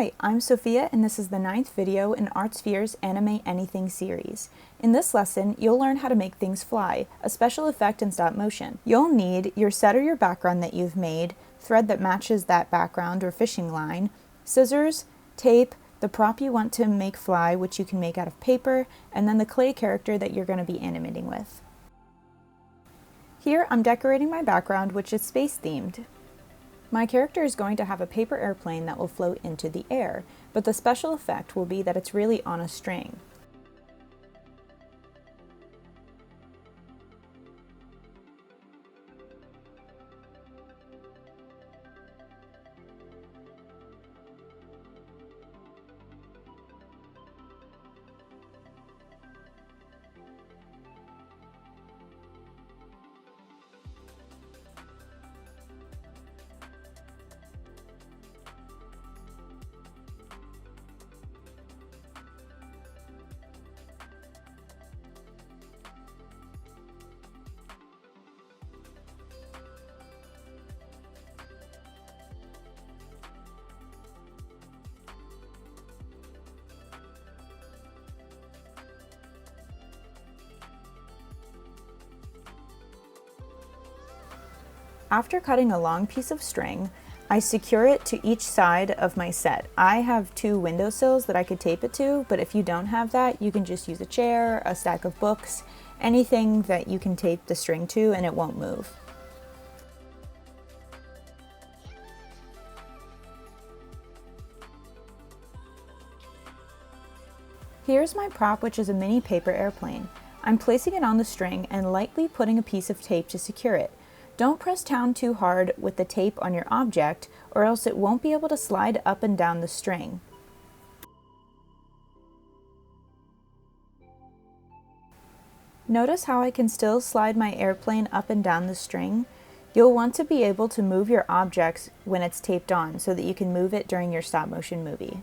Hi, I'm Sophia and this is the 9th video in ArtSphere's Animate Anything series. In this lesson, you'll learn how to make things fly, a special effect in stop motion. You'll need your set or your background that you've made, thread that matches that background or fishing line, scissors, tape, the prop you want to make fly, which you can make out of paper, and then the clay character that you're going to be animating with. Here, I'm decorating my background, which is space themed. My character is going to have a paper airplane that will float into the air, but the special effect will be that it's really on a string. After cutting a long piece of string, I secure it to each side of my set. I have 2 windowsills that I could tape it to, but if you don't have that, you can just use a chair, a stack of books, anything that you can tape the string to and it won't move. Here's my prop, which is a mini paper airplane. I'm placing it on the string and lightly putting a piece of tape to secure it. Don't press down too hard with the tape on your object, or else it won't be able to slide up and down the string. Notice how I can still slide my airplane up and down the string? You'll want to be able to move your objects when it's taped on so that you can move it during your stop motion movie.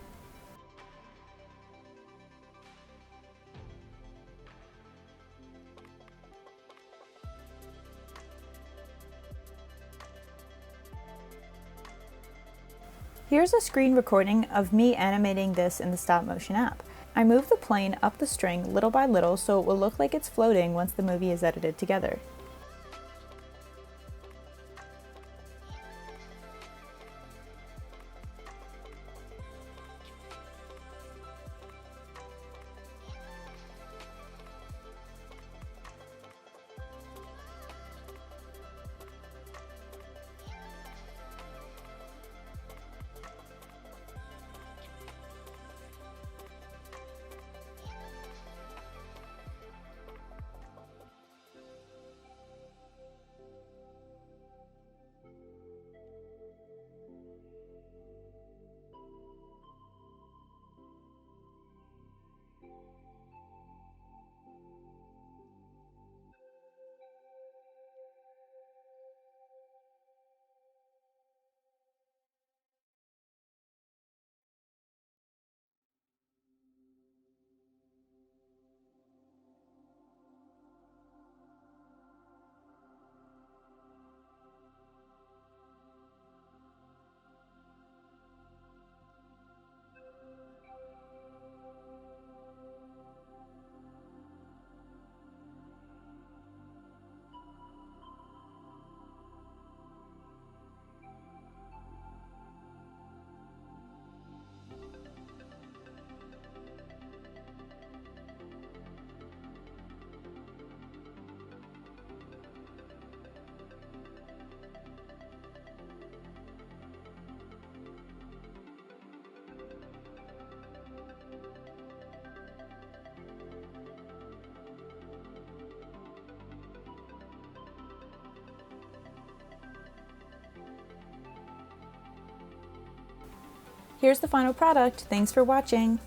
Here's a screen recording of me animating this in the stop motion app. I move the plane up the string little by little so it will look like it's floating once the movie is edited together. Here's the final product. Thanks for watching.